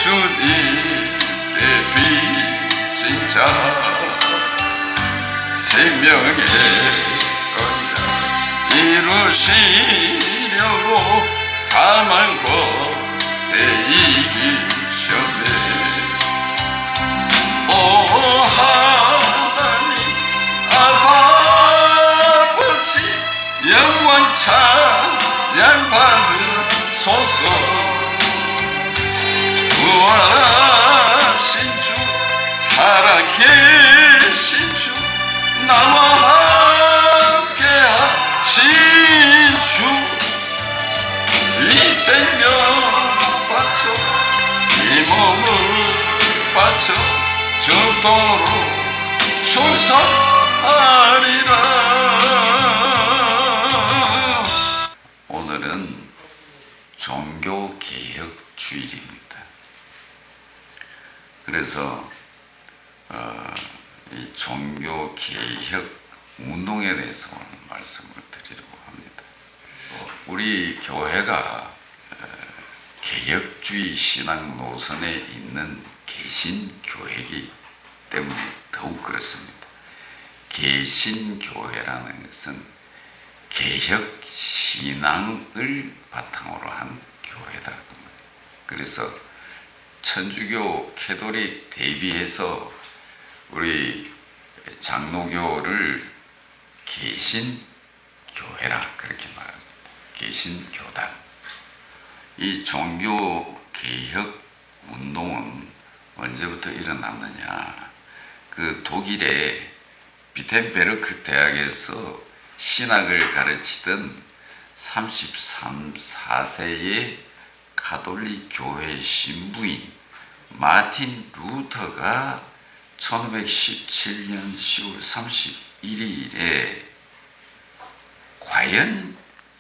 예수님께 빚진 자 생명의 언약 이루시려고 사망 권세 이기셨네. 오 하나님 아버지 영광 찬양 받으소서. 부활하신 주 살아계신 주 나와 함께하신 주 이 생명 바쳐 이 몸을 바쳐 죽도록 충성하리라. 오늘은 종교개혁주일입니다. 그래서 이 종교개혁 운동에 대해서 오늘 말씀을 드리려고 합니다. 우리 교회가 개혁주의 신앙 노선에 있는 개신교회이기 때문에 더욱 그렇습니다. 개신교회라는 것은 개혁신앙을 바탕으로 한 교회다. 그래서 천주교 캐톨릭 대비해서 우리 장로교를 개신교회라 그렇게 말합니다. 개신교단. 이 종교개혁 운동은 언제부터 일어났느냐? 그 독일의 비텐베르크 대학에서 신학을 가르치던 34세의 가톨릭 교회 신부인 마틴 루터가 1517년 10월 31일에 과연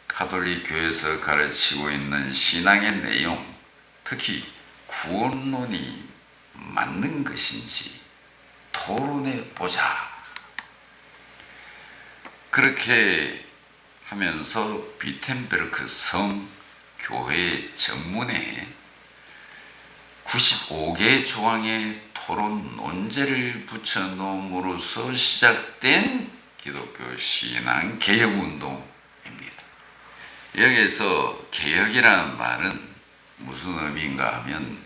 가톨릭 교회에서 가르치고 있는 신앙의 내용, 특히 구원론이 맞는 것인지 토론해 보자. 그렇게 하면서 비텐베르크 성 교회 정문에 95개 조항의 토론 논제를 붙여놓음으로써 시작된 기독교 신앙 개혁운동입니다. 여기에서 개혁이라는 말은 무슨 의미인가 하면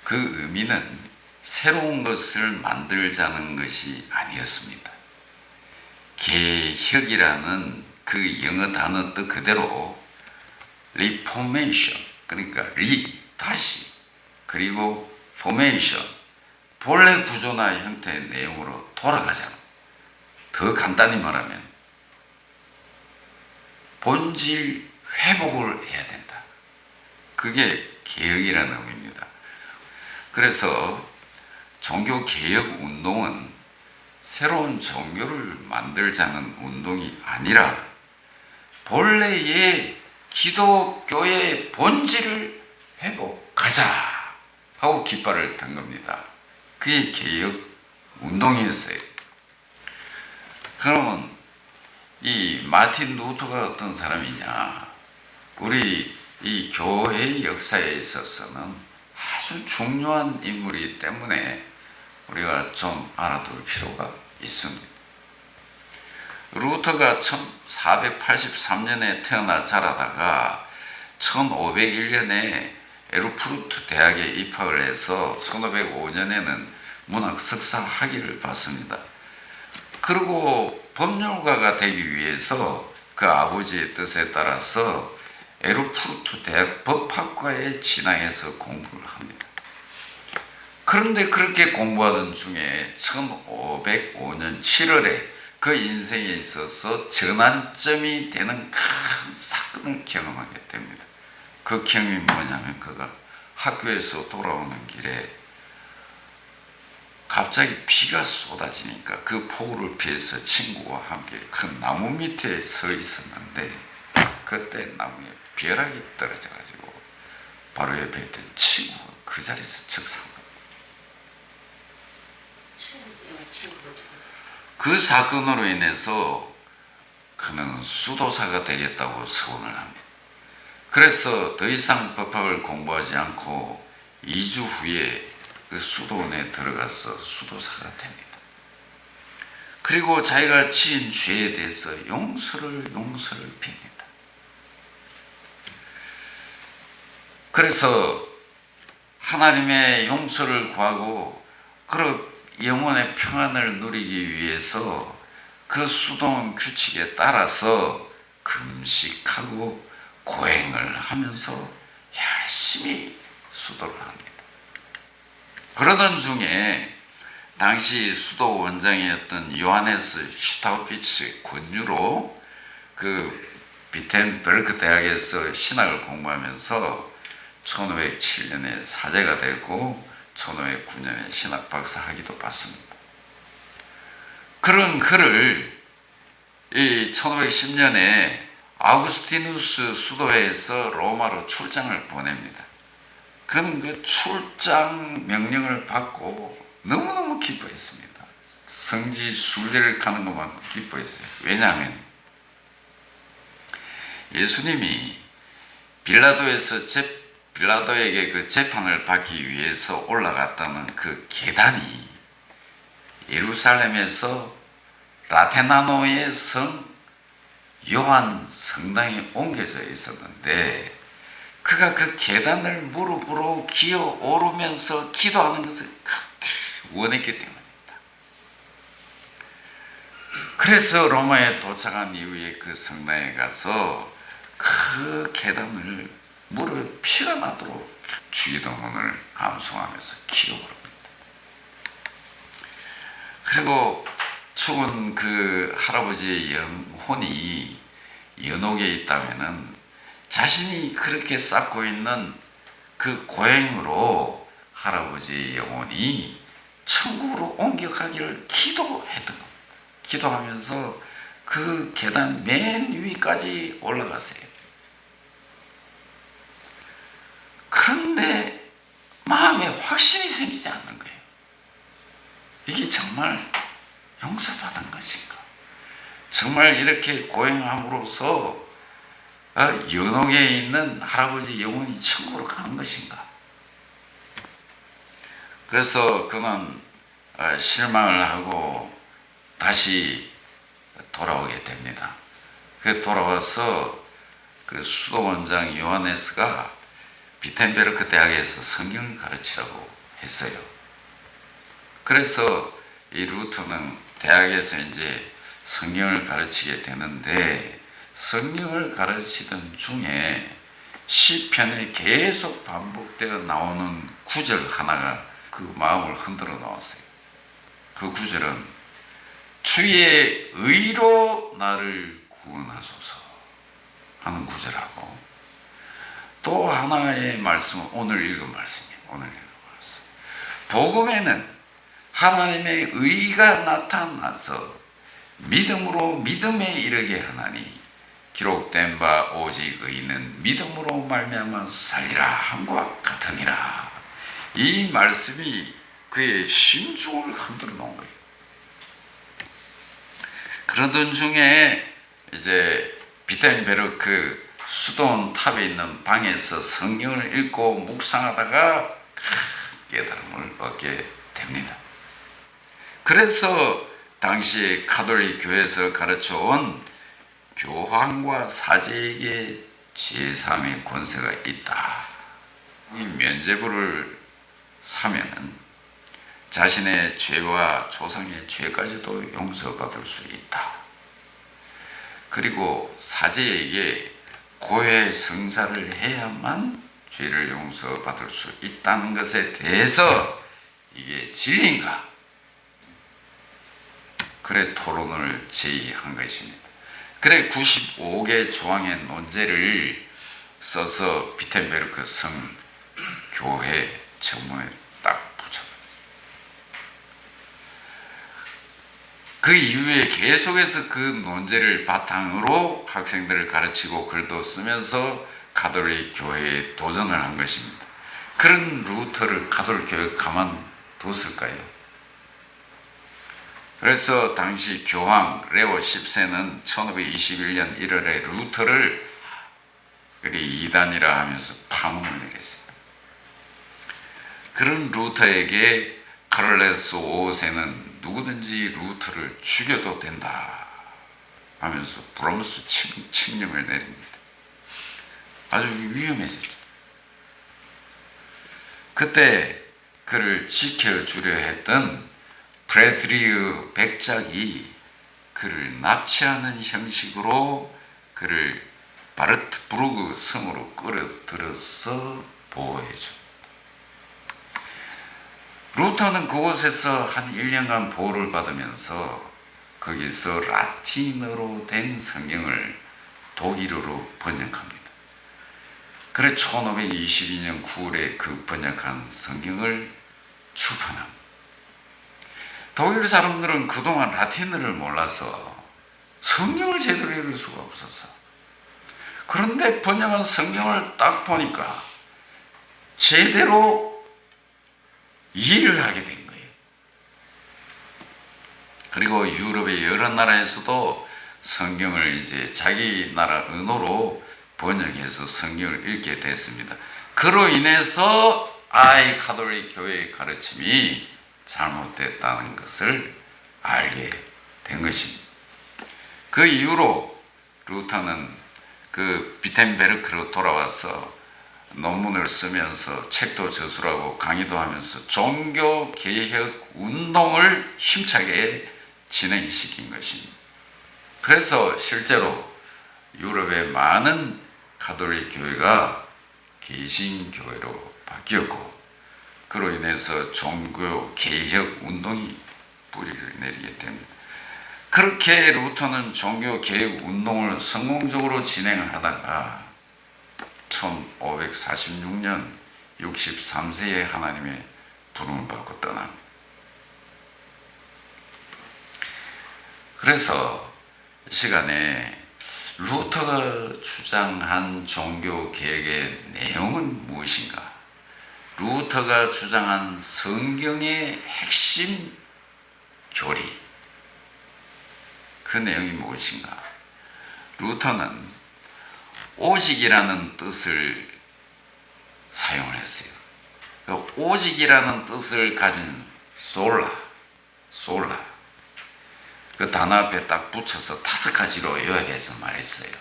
그 의미는 새로운 것을 만들자는 것이 아니었습니다. 개혁이라는 그 영어 단어 뜻 그대로 리포메이션, 그러니까 다시, 그리고 포메이션, 본래 구조나 형태의 내용으로 돌아가자. 더 간단히 말하면 본질 회복을 해야 된다. 그게 개혁이라는 의미입니다. 그래서 종교개혁 운동은 새로운 종교를 만들자는 운동이 아니라 본래의 기독교의 본질을 회복하자 하고 깃발을 든 겁니다. 그게 개혁 운동이었어요. 그러면 이 마틴 루터가 어떤 사람이냐? 우리 이 교회의 역사에 있어서는 아주 중요한 인물이기 때문에 우리가 좀 알아둘 필요가 있습니다. 루터가 1483년에 태어나 자라다가 1501년에 에르푸르트 대학에 입학을 해서 1505년에는 문학 석사 학위를 받습니다. 그리고 법률가가 되기 위해서 그 아버지의 뜻에 따라서 에르푸르트 대학 법학과에 진학해서 공부를 합니다. 그런데 그렇게 공부하던 중에 1505년 7월에 그 인생에 있어서 전환점이 되는 큰 사건을 경험하게 됩니다. 그 경험이 뭐냐면 그가 학교에서 돌아오는 길에 갑자기 비가 쏟아지니까 그 폭우를 피해서 친구와 함께 큰 나무 밑에 서 있었는데 그때 나무에 벼락이 떨어져가지고 바로 옆에 있던 친구가 그 자리에서 즉사합니다. 그 사건으로 인해서 그는 수도사가 되겠다고 서원을 합니다. 그래서 더 이상 법학을 공부하지 않고 2주 후에 그 수도원에 들어가서 수도사가 됩니다. 그리고 자기가 지은 죄에 대해서 용서를 빕니다. 그래서 하나님의 용서를 구하고 그 영혼의 평안을 누리기 위해서 그 수도원 규칙에 따라서 금식하고 고행을 하면서 열심히 수도를 합니다. 그러던 중에 당시 수도 원장이었던 요하네스 슈타우피츠 권유로 그 비텐베르크 대학에서 신학을 공부하면서 1507년에 사제가 되고 1509년에 신학 박사 학위도 받습니다. 그런 그를 1510년에 아우구스티누스 수도회에서 로마로 출장을 보냅니다. 그는 그 출장 명령을 받고 너무너무 기뻐했습니다. 성지 순례를 가는 것만큼 기뻐했어요. 왜냐하면 예수님이 빌라도에게 그 재판을 받기 위해서 올라갔다는 그 계단이 예루살렘에서 라테나노의 성 요한 성당에 옮겨져 있었는데 그가 그 계단을 무릎으로 기어 오르면서 기도하는 것을 그렇게 원했기 때문입니다. 그래서 로마에 도착한 이후에 그 성당에 가서 그 계단을 무릎에 피가 나도록 주기도문을 암송하면서 기어오릅니다. 그리고 죽은 그 할아버지의 영혼이 연옥에 있다면은 자신이 그렇게 쌓고 있는 그 고행으로 할아버지의 영혼이 천국으로 옮겨가기를 기도했던 겁니다. 기도하면서 그 계단 맨 위까지 올라갔어요. 그런데 마음에 확신이 생기지 않는 거예요. 이게 정말 용서받은 것인가? 정말 이렇게 고행함으로써 연옥에 있는 할아버지 영혼이 천국으로 가는 것인가? 그래서 그는 실망을 하고 다시 돌아오게 됩니다. 그 돌아와서 그 수도원장 요하네스가 비텐베르크 대학에서 성경을 가르치라고 했어요. 그래서 이 루터는 대학에서 이제 성경을 가르치게 되는데 성경을 가르치던 중에 시편에 계속 반복되어 나오는 구절 하나가 그 마음을 흔들어 놓았어요. 그 구절은 주의 의로 나를 구원하소서 하는 구절하고 또 하나의 말씀은 오늘 읽은 말씀이에요. 오늘 읽은 말씀. 복음에는 하나님의 의가 나타나서 믿음으로 믿음에 이르게 하나니 기록된 바 오직 의는 믿음으로 말미암아 살리라 함과 같으니라. 이 말씀이 그의 심중을 흔들어 놓은 거예요. 그러던 중에 이제 비텐베르크 수도원 탑에 있는 방에서 성경을 읽고 묵상하다가 깨달음을 얻게 됩니다. 그래서 당시 가톨릭 교회에서 가르쳐온 교황과 사제에게 제3의 권세가 있다. 이 면죄부를 사면은 자신의 죄와 조상의 죄까지도 용서받을 수 있다. 그리고 사제에게 고해 성사를 해야만 죄를 용서받을 수 있다는 것에 대해서 이게 진리인가? 그래 토론을 제의한 것입니다. 그래 95개 조항의 논제를 써서 비텐베르크 성 교회 정문에 딱 붙여놨어요. 그 이후에 계속해서 그 논제를 바탕으로 학생들을 가르치고 글도 쓰면서 가톨릭 교회에 도전을 한 것입니다. 그런 루터를 가톨릭 교회가 가만뒀을까요? 그래서 당시 교황 레오 10세는 1521년 1월에 루터를 이단이라 하면서 파문을 내렸습니다. 그런 루터에게 카를레스 5세는 누구든지 루터를 죽여도 된다 하면서 브람스 칙령을 내립니다. 아주 위험했었죠. 그때 그를 지켜주려 했던 프레드리흐 백작이 그를 납치하는 형식으로 그를 바르트부르크 성으로 끌어들여서 보호해줍니다. 루터는 그곳에서 한 1년간 보호를 받으면서 거기서 라틴어로 된 성경을 독일어로 번역합니다. 그래 1522년 9월에 그 번역한 성경을 출판합니다. 독일 사람들은 그동안 라틴어를 몰라서 성경을 제대로 읽을 수가 없었어. 그런데 번역한 성경을 딱 보니까 제대로 이해를 하게 된 거예요. 그리고 유럽의 여러 나라에서도 성경을 이제 자기 나라 언어로 번역해서 성경을 읽게 됐습니다. 그로 인해서 가톨릭 교회의 가르침이 잘못됐다는 것을 알게 된 것입니다. 그 이후로 루터는 그 비텐베르크로 돌아와서 논문을 쓰면서 책도 저술하고 강의도 하면서 종교 개혁 운동을 힘차게 진행시킨 것입니다. 그래서 실제로 유럽의 많은 가톨릭 교회가 개신교회로 바뀌었고, 그로 인해서 종교 개혁 운동이 뿌리를 내리게 됩니다. 그렇게 루터는 종교 개혁 운동을 성공적으로 진행하다가 1546년 63세에 하나님의 부름을 받고 떠납니다. 그래서 이 시간에 루터가 주장한 종교 개혁의 내용은 무엇인가? 루터가 주장한 성경의 핵심 교리, 그 내용이 무엇인가? 루터는 오직이라는 뜻을 사용을 했어요. 그 오직이라는 뜻을 가진 솔라, 그 단어 앞에 딱 붙여서 5가지로 요약해서 말했어요.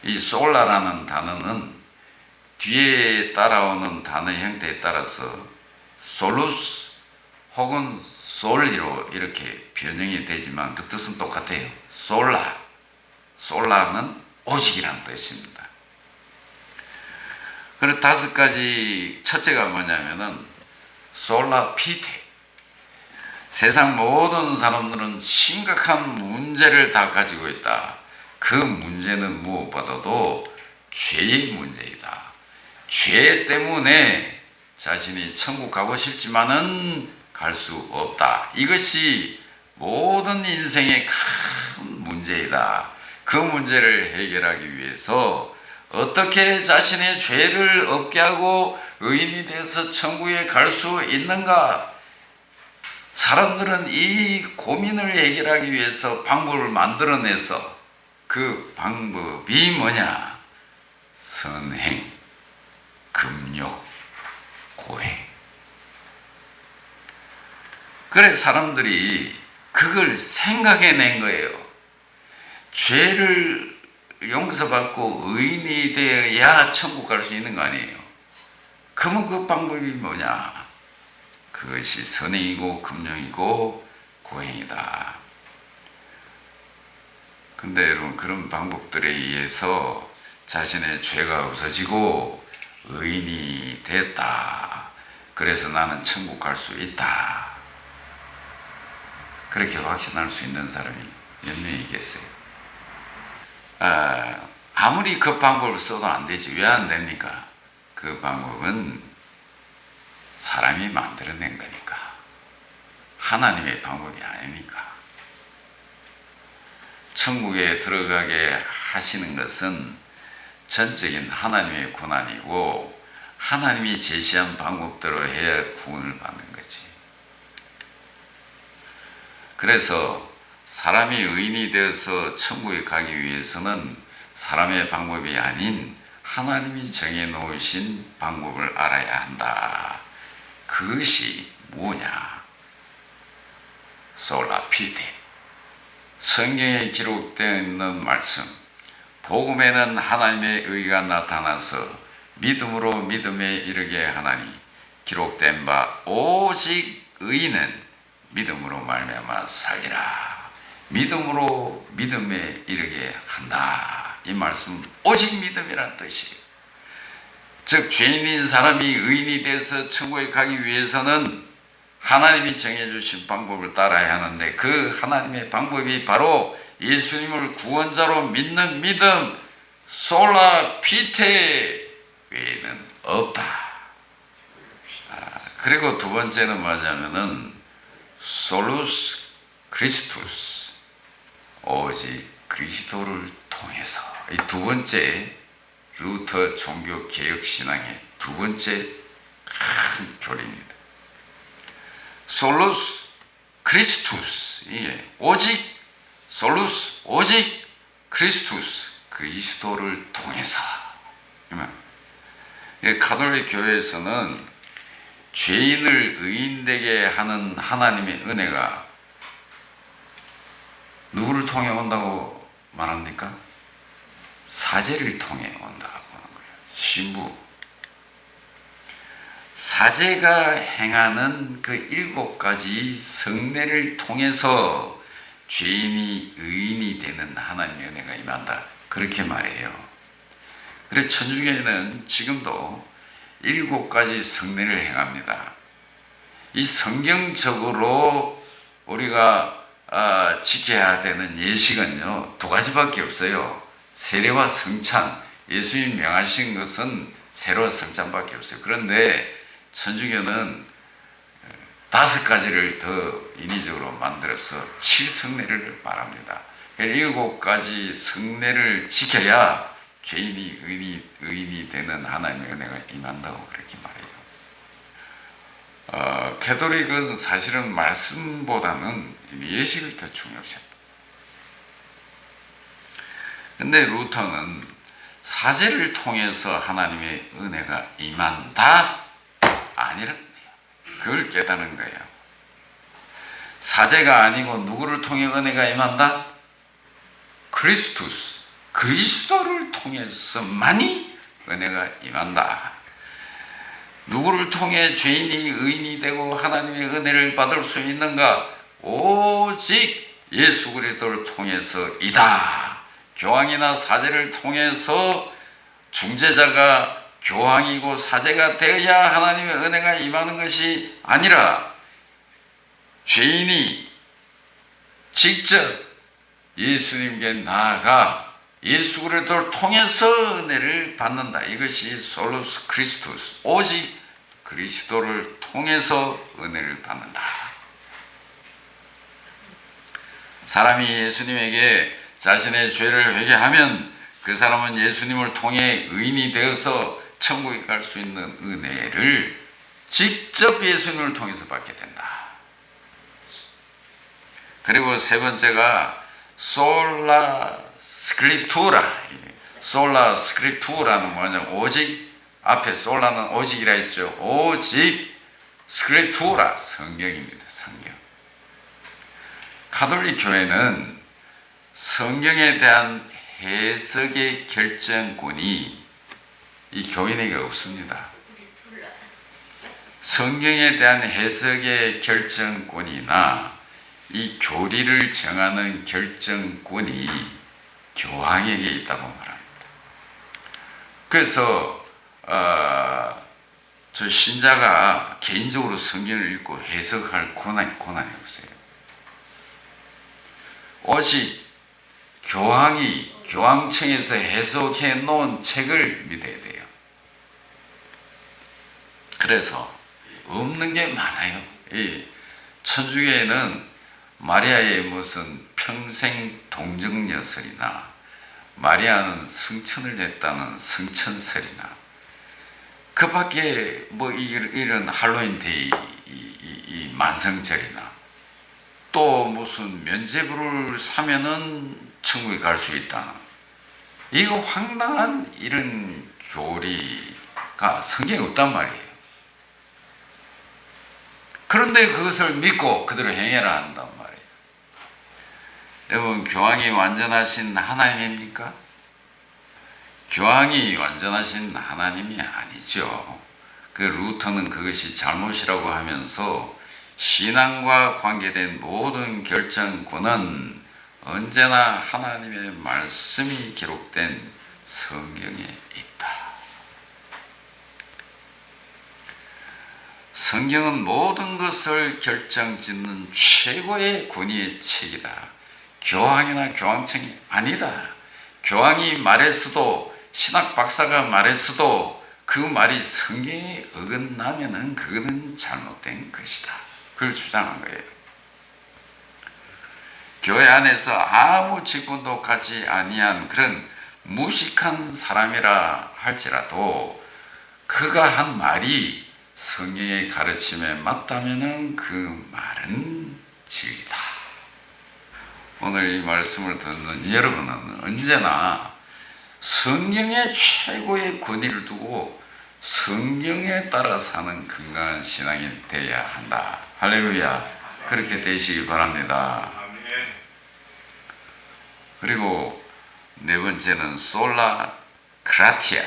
이 솔라라는 단어는 뒤에 따라오는 단어 형태에 따라서 솔루스 혹은 솔리로 이렇게 변형이 되지만 그 뜻은 똑같아요. 솔라는 오직이라는 뜻입니다. 그리고 5가지, 첫째가 뭐냐면은 솔라 피테, 세상 모든 사람들은 심각한 문제를 다 가지고 있다. 그 문제는 무엇보다도 죄의 문제이다. 죄 때문에 자신이 천국 가고 싶지만은 갈 수 없다. 이것이 모든 인생의 큰 문제이다. 그 문제를 해결하기 위해서 어떻게 자신의 죄를 없게 하고 의인이 돼서 천국에 갈 수 있는가? 사람들은 이 고민을 해결하기 위해서 방법을 만들어내서 그 방법이 뭐냐? 선행, 금욕, 고행. 그래 사람들이 그걸 생각해낸 거예요. 죄를 용서받고 의인이 되어야 천국 갈 수 있는 거 아니에요. 그러면 그 방법이 뭐냐? 그것이 선행이고 금령이고 고행이다. 근데 여러분, 그런 방법들에 의해서 자신의 죄가 없어지고 의인이 됐다. 그래서 나는 천국 갈 수 있다. 그렇게 확신할 수 있는 사람이 몇 명이 계세요? 아무리 그 방법을 써도 안 되지. 왜 안 됩니까? 그 방법은 사람이 만들어낸 거니까. 하나님의 방법이 아니니까. 천국에 들어가게 하시는 것은 전적인 하나님의 권한이고, 하나님이 제시한 방법대로 해야 구원을 받는 거지. 그래서 사람이 의인이 되어서 천국에 가기 위해서는 사람의 방법이 아닌 하나님이 정해놓으신 방법을 알아야 한다. 그것이 뭐냐? 솔라 피테. 성경에 기록되어 있는 말씀, 복음에는 하나님의 의가 나타나서 믿음으로 믿음에 이르게 하나니 기록된 바 오직 의인은 믿음으로 말미암아 살리라. 믿음으로 믿음에 이르게 한다. 이 말씀 오직 믿음이란 뜻이에요. 즉 죄인인 사람이 의인이 돼서 천국에 가기 위해서는 하나님이 정해주신 방법을 따라야 하는데 그 하나님의 방법이 바로 예수님을 구원자로 믿는 믿음, 솔라 피테 외에는 없다. 그리고 두 번째는 뭐냐면은 솔루스 크리스투스, 오직 그리스도를 통해서. 이 두 번째 루터 종교 개혁 신앙의 두 번째 큰 교리입니다. 솔루스 크리스투스, 오직 솔루스, 오직 크리스투스, 그리스도를 통해서. 가톨릭 교회에서는 죄인을 의인되게 하는 하나님의 은혜가 누구를 통해 온다고 말합니까? 사제를 통해 온다고 하는 거예요. 신부. 사제가 행하는 그 7가지 성례를 통해서 죄인이 의인이 되는 하나님의 은혜가 임한다. 그렇게 말해요. 그래서 천주교회는 지금도 7가지 성례를 행합니다. 이 성경적으로 우리가 지켜야 되는 예식은요, 2가지밖에 없어요. 세례와 성찬. 예수님이 명하신 것은 세례와 성찬밖에 없어요. 그런데 천주교는 5가지를 더 인위적으로 만들어서 7성례를 말합니다. 7가지 성례를 지켜야 죄인이 의인이 되는 하나님의 은혜가 임한다고 그렇게 말해요. 가톨릭은 사실은 말씀보다는 예식을 더 중요시한다. 근데 루터는 사제를 통해서 하나님의 은혜가 임한다? 아니라는 거예요. 그걸 깨닫는 거예요. 사제가 아니고 누구를 통해 은혜가 임한다? 크리스투스, 그리스도를 통해서만이 은혜가 임한다. 누구를 통해 죄인이 의인이 되고 하나님의 은혜를 받을 수 있는가? 오직 예수 그리스도를 통해서이다. 교황이나 사제를 통해서 중재자가 교황이고 사제가 되어야 하나님의 은혜가 임하는 것이 아니라 죄인이 직접 예수님께 나아가 예수 그리스도를 통해서 은혜를 받는다. 이것이 솔루스 크리스투스, 오직 그리스도를 통해서 은혜를 받는다. 사람이 예수님에게 자신의 죄를 회개하면 그 사람은 예수님을 통해 의인이 되어서 천국에 갈 수 있는 은혜를 직접 예수님을 통해서 받게 된다. 그리고 세 번째가 솔라 스크립투라. 솔라 스크립투라는 뭐냐면 오직, 앞에 솔라는 오직이라 했죠. 오직 스크립투라, 성경입니다. 성경. 가톨릭 교회는 성경에 대한 해석의 결정권이 이 교인에게 없습니다. 성경에 대한 해석의 결정권이나 이 교리를 정하는 결정권이 교황에게 있다고 말합니다. 그래서 저 신자가 개인적으로 성경을 읽고 해석할 고난이 없어요. 오직 교황이 교황청에서 해석해 놓은 책을 믿어야 돼요. 그래서 없는 게 많아요. 이 천주교에는 마리아의 무슨 평생 동정녀설이나 마리아는 성천을 냈다는 성천설이나 그 밖에 뭐 이런 할로윈 데이 이 만성절이나 또 무슨 면죄부를 사면은 천국에 갈 수 있다. 이거 황당한 이런 교리가 성경에 없단 말이에요. 그런데 그것을 믿고 그대로 행해라 한단 말이에요. 여러분, 교황이 완전하신 하나님입니까? 교황이 완전하신 하나님이 아니죠. 그 루터는 그것이 잘못이라고 하면서 신앙과 관계된 모든 결정권은 언제나 하나님의 말씀이 기록된 성경에 있다. 성경은 모든 것을 결정짓는 최고의 권위의 책이다. 교황이나 교황청이 아니다. 교황이 말했어도, 신학 박사가 말했어도 그 말이 성경에 어긋나면은 그거는 잘못된 것이다. 그걸 주장한 거예요. 교회 안에서 아무 직분도 갖지 아니한 그런 무식한 사람이라 할지라도 그가 한 말이 성경의 가르침에 맞다면은 그 말은 진리다. 오늘 이 말씀을 듣는 여러분은 언제나 성경의 최고의 권위를 두고 성경에 따라 사는 건강한 신앙이 되어야 한다. 할렐루야. 그렇게 되시기 바랍니다. 그리고 네 번째는 솔라 그라티아.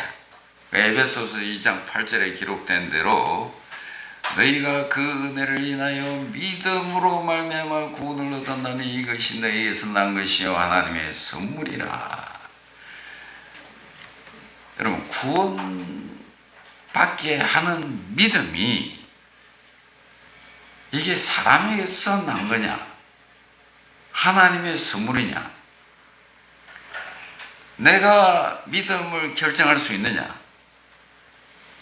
에베소서 2장 8절에 기록된 대로 너희가 그 은혜를 인하여 믿음으로 말미암아 구원을 얻었나니 이것이 너희에서 난 것이요 하나님의 선물이라. 여러분, 구원받게 하는 믿음이 이게 사람에게서 난 거냐, 하나님의 선물이냐, 내가 믿음을 결정할 수 있느냐,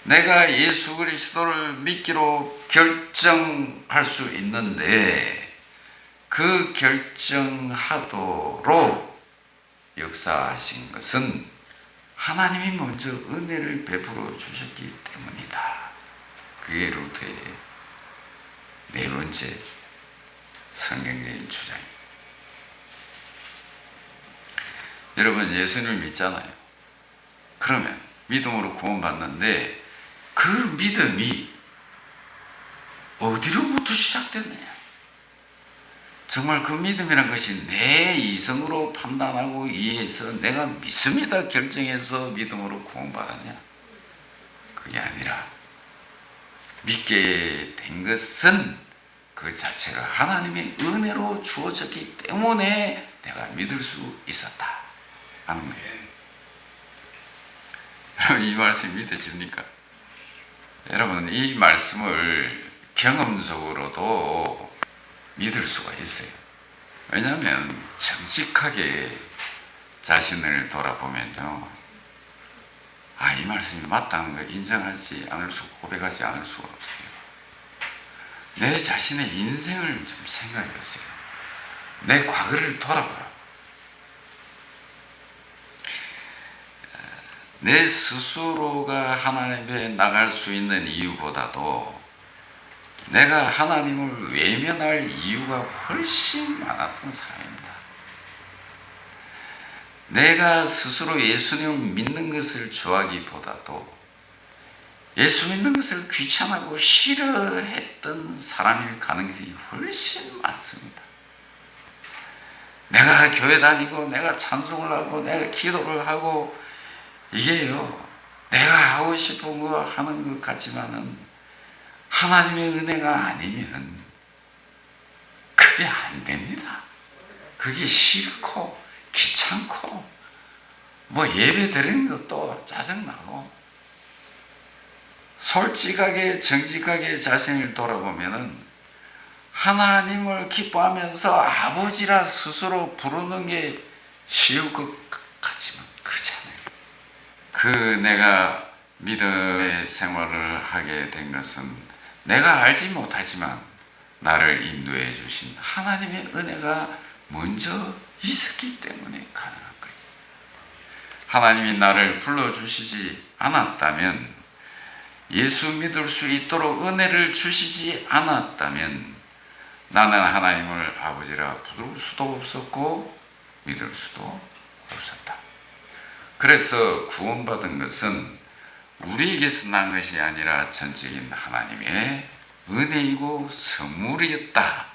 내가 예수 그리스도를 믿기로 결정할 수 있는데 그 결정하도록 역사하신 것은 하나님이 먼저 은혜를 베풀어 주셨기 때문이다. 그게 루터의 네 번째 성경적인 주장입니다. 여러분, 예수님을 믿잖아요. 그러면 믿음으로 구원받는데 그 믿음이 어디로부터 시작됐느냐? 정말 그 믿음이란 것이 내 이성으로 판단하고 이해해서 내가 믿습니다 결정해서 믿음으로 구원받았냐? 그게 아니라 믿게 된 것은 그 자체가 하나님의 은혜로 주어졌기 때문에 내가 믿을 수 있었다 하는 거예요. 여러분, 이 말씀이 믿어집니까? 여러분, 이 말씀을 경험적으로도 믿을 수가 있어요. 왜냐하면 정직하게 자신을 돌아보면요, 이 말씀이 맞다는 걸 인정하지 않을 수, 고백하지 않을 수가 없어요. 내 자신의 인생을 좀 생각해 보세요. 내 과거를 돌아보라. 내 스스로가 하나님 앞에 나갈 수 있는 이유보다도 내가 하나님을 외면할 이유가 훨씬 많았던 사람입니다. 내가 스스로 예수님을 믿는 것을 좋아하기보다도 예수 믿는 것을 귀찮아하고 싫어했던 사람일 가능성이 훨씬 많습니다. 내가 교회 다니고 내가 찬송을 하고 내가 기도를 하고 이게요, 내가 하고 싶은 거 하는 것 같지만은 하나님의 은혜가 아니면 그게 안 됩니다. 그게 싫고 귀찮고 뭐 예배 드리는 것도 짜증나고, 솔직하게 정직하게 자신을 돌아보면은 하나님을 기뻐하면서 아버지라 스스로 부르는 게 쉬울 것 같지만 그렇지 않아요. 그 내가 믿음의 생활을 하게 된 것은 내가 알지 못하지만 나를 인도해 주신 하나님의 은혜가 먼저 있었기 때문에 가능한 거예요. 하나님이 나를 불러주시지 않았다면, 예수 믿을 수 있도록 은혜를 주시지 않았다면 나는 하나님을 아버지라 부를 수도 없었고 믿을 수도 없었다. 그래서 구원받은 것은 우리에게서 난 것이 아니라 전적인 하나님의 은혜이고 선물이었다.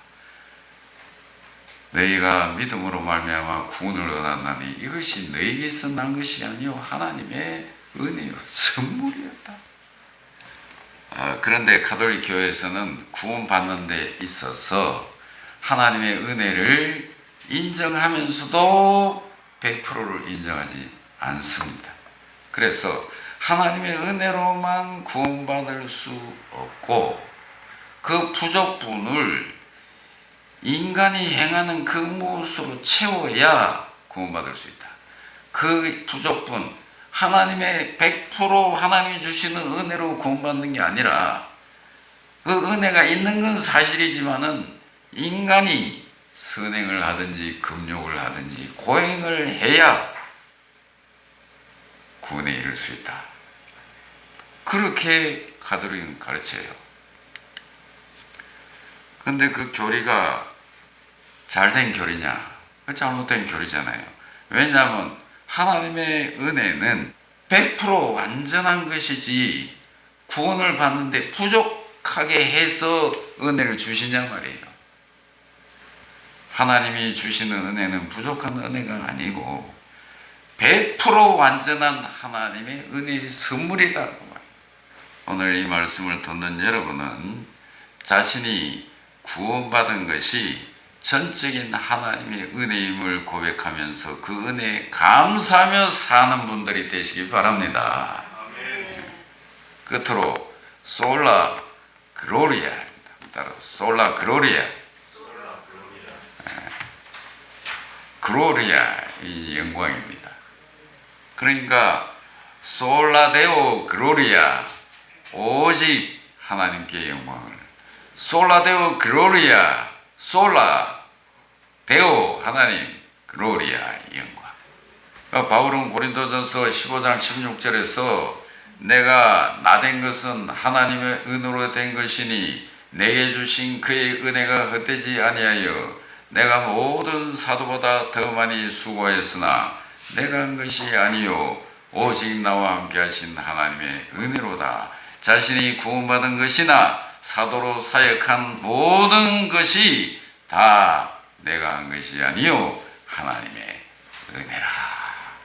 너희가 믿음으로 말미암아 구원을 얻었나니 이것이 너희에게서 난 것이 아니요 하나님의 은혜요 선물이었다. 그런데 가톨릭 교회에서는 구원받는 데 있어서 하나님의 은혜를 인정하면서도 100%를 인정하지 않습니다. 그래서 하나님의 은혜로만 구원받을 수 없고 그 부족분을 인간이 행하는 그 무엇으로 채워야 구원받을 수 있다. 그 부족분, 하나님의 100% 하나님이 주시는 은혜로 구원받는 게 아니라 그 은혜가 있는 건 사실이지만은 인간이 선행을 하든지 금욕을 하든지 고행을 해야 구원에 이를 수 있다. 그렇게 가톨릭은 가르쳐요. 그런데 그 교리가 잘된 교리냐? 잘못된 교리잖아요. 왜냐하면 하나님의 은혜는 100% 완전한 것이지 구원을 받는데 부족하게 해서 은혜를 주시냐 말이에요. 하나님이 주시는 은혜는 부족한 은혜가 아니고 100% 완전한 하나님의 은혜의 선물이다. 그 말이에요. 오늘 이 말씀을 듣는 여러분은 자신이 구원받은 것이 전적인 하나님의 은혜임을 고백하면서 그 은혜에 감사하며 사는 분들이 되시기 바랍니다. 끝으로 솔라 글로리아입니다. 따로 솔라 글로리아. 글로리아 이 영광입니다. 그러니까 솔라 데오 글로리아 오직 하나님께 영광을 솔라 데오 글로리아 솔라 데오 하나님 글로리아 영광. 바울은 고린도전서 15장 16절에서 내가 나된 것은 하나님의 은혜로 된 것이니 내게 주신 그의 은혜가 헛되지 아니하여 내가 모든 사도보다 더 많이 수고했으나 내가 한 것이 아니요 오직 나와 함께 하신 하나님의 은혜로다. 자신이 구원받은 것이나 사도로 사역한 모든 것이 다 내가 한 것이 아니요 하나님의 은혜라.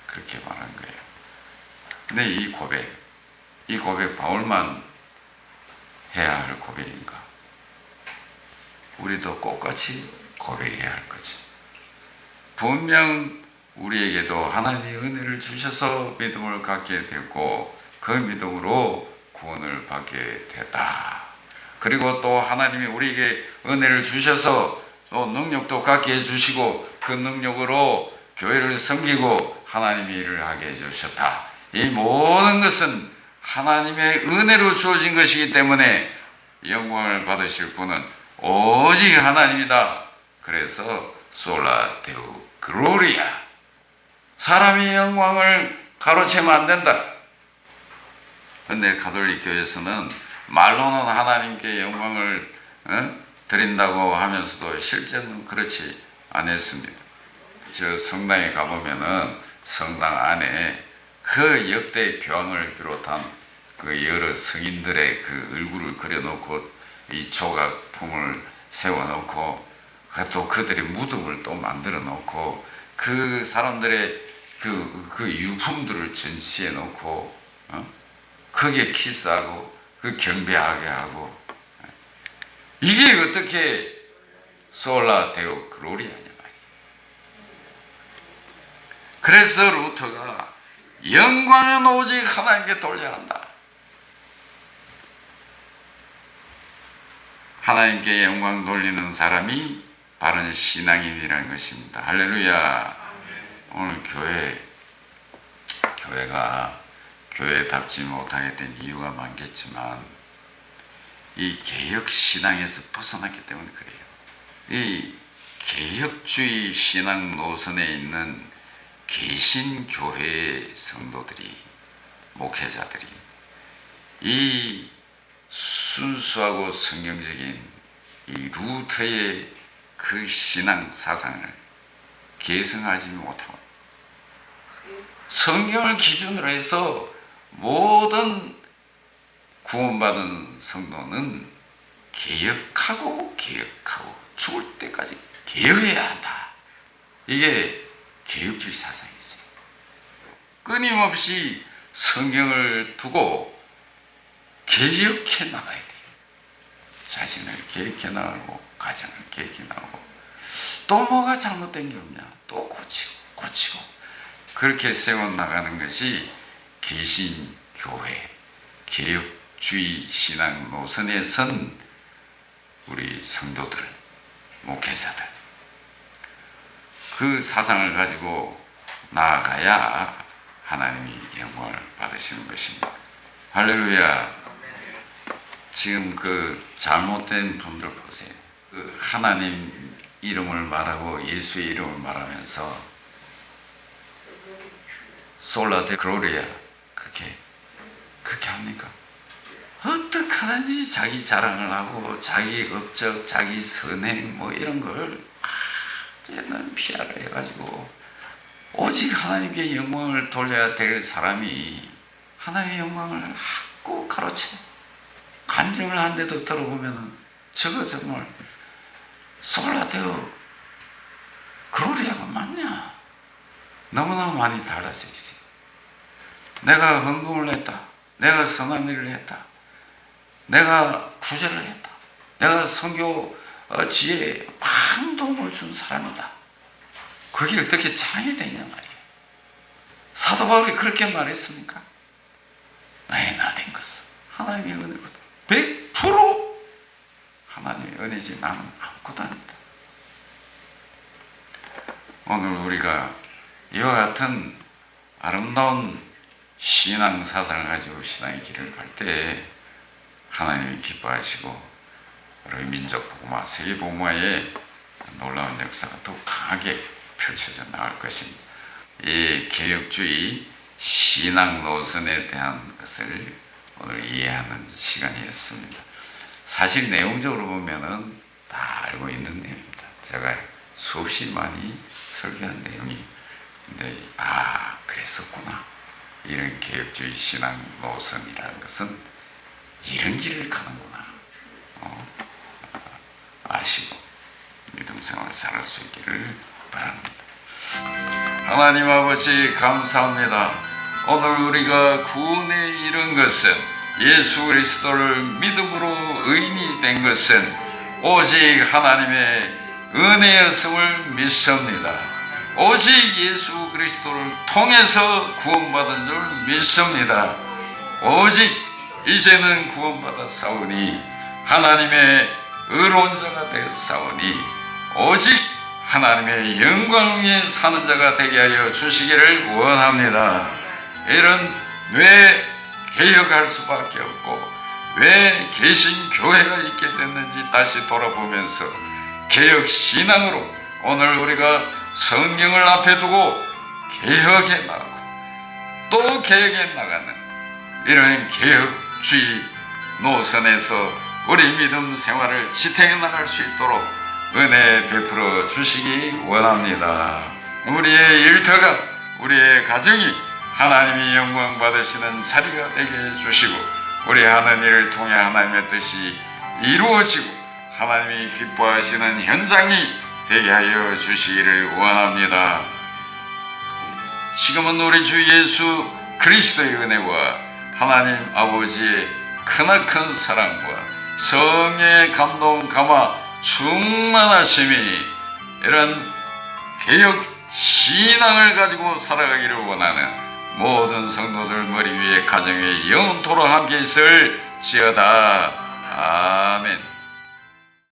그렇게 말한 거예요. 근데 이 고백 바울만 해야 할 고백인가? 우리도 똑같이 고백해야 할 거죠. 분명 우리에게도 하나님의 은혜를 주셔서 믿음을 갖게 됐고 그 믿음으로 구원을 받게 됐다. 그리고 또 하나님이 우리에게 은혜를 주셔서 또 능력도 갖게 해주시고 그 능력으로 교회를 섬기고 하나님의 일을 하게 해주셨다. 이 모든 것은 하나님의 은혜로 주어진 것이기 때문에 영광을 받으실 분은 오직 하나님이다. 그래서 솔라 데오 글로리아. 사람의 영광을 가로채면 안 된다. 그런데 가톨릭 교회에서는 말로는 하나님께 영광을 드린다고 하면서도 실제는 그렇지 않았습니다. 저 성당에 가보면은 성당 안에 그 역대 교황을 비롯한 그 여러 성인들의 그 얼굴을 그려놓고 이 조각품을 세워놓고 또 그들의 무덤을 또 만들어 놓고 그 사람들의 그 유품들을 전시해 놓고 거기에 키스하고 그 경배하게 하고 이게 어떻게 솔라 데오 글로리아냐 말이에요. 그래서 루터가 영광은 오직 하나님께 돌려야 한다. 하나님께 영광 돌리는 사람이 바른 신앙인이라는 것입니다. 할렐루야. 오늘 교회가 교회답지 못하게 된 이유가 많겠지만 이 개혁신앙에서 벗어났기 때문에 그래요. 이 개혁주의 신앙 노선에 있는 개신교회의 성도들이, 목회자들이 이 순수하고 성경적인 이 루터의 그 신앙 사상을 계승하지 못하고 성경을 기준으로 해서 모든 구원받은 성도는 개혁하고 죽을 때까지 개혁해야 한다. 이게 개혁주의 사상이 있어요. 끊임없이 성경을 두고 개혁해 나가야 돼요. 자신을 개혁해 나가고 가정을 개혁해 나가고 또 뭐가 잘못된 게 없냐 또 고치고 그렇게 세워나가는 것이 개신교회 개혁주의 신앙 노선에 선 우리 성도들, 목회자들 그 사상을 가지고 나아가야 하나님이 영광을 받으시는 것입니다. 할렐루야. 지금 그 잘못된 분들 보세요. 그 하나님 이름을 말하고 예수의 이름을 말하면서 솔라데 글로리아 그렇게 합니까? 어떻게 하든지 자기 자랑을 하고 자기 업적, 자기 선행 뭐 이런 걸 쟤는 피하를 해가지고 오직 하나님께 영광을 돌려야 될 사람이 하나님의 영광을 자꾸 가로채 간증을 하는데도 들어보면은 저거 정말 솔라데오 글로리아가 맞냐? 너무나 많이 달라져 있어요. 내가 헌금을 했다. 내가 선한 일을 했다. 내가 구제를 했다. 내가 선교 지혜에 많은 도움을 준 사람이다. 그게 어떻게 장이 되냐 말이에요. 사도 바울이 그렇게 말했습니까? 나의 나된 것은 하나님의 은혜거든. 100% 하나님의 은혜지 나는 아무것도 아니다. 오늘 우리가 이와 같은 아름다운 신앙 사상을 가지고 신앙의 길을 갈 때 하나님이 기뻐하시고 우리 민족 복음화, 세계 복음화의 놀라운 역사가 더 강하게 펼쳐져 나갈 것입니다. 이 개혁주의 신앙 노선에 대한 것을 오늘 이해하는 시간이었습니다. 사실 내용적으로 보면은 다 알고 있는 내용입니다. 제가 수없이 많이 설교한 내용이 근데 그랬었구나. 이런 개혁주의 신앙 노선이라는 것은 이런 길을 가는구나 아시고 믿음 생활을 살아갈 수 있기를 바랍니다. 하나님 아버지 감사합니다. 오늘 우리가 구원에 이른 것은 예수 그리스도를 믿음으로 의인이 된 것은 오직 하나님의 은혜였음을 믿습니다. 오직 예수 그리스도를 통해서 구원받은 줄 믿습니다. 오직 이제는 구원받았사오니 하나님의 의로운 자가 되었사오니 오직 하나님의 영광 위에 사는 자가 되게 하여 주시기를 원합니다. 이런 왜 개혁할 수밖에 없고 왜 개신교회가 있게 됐는지 다시 돌아보면서 개혁신앙으로 오늘 우리가 성경을 앞에 두고 개혁해 나가고 또 개혁해 나가는 이런 개혁주의 노선에서 우리 믿음 생활을 지탱해 나갈 수 있도록 은혜 베풀어 주시기 원합니다. 우리의 일터가 우리의 가정이 하나님이 영광 받으시는 자리가 되게 해주시고 우리 하는 일을 통해 하나님의 뜻이 이루어지고 하나님이 기뻐하시는 현장이 되게 하여 주시기를 원합니다. 지금은 우리 주 예수 그리스도의 은혜와 하나님 아버지의 크나큰 사랑과 성령의 감동 감화 충만하심이 이런 개혁 신앙을 가지고 살아가기를 원하는 모든 성도들 머리 위에 가정에 영원토록 함께 있을지어다. 아멘.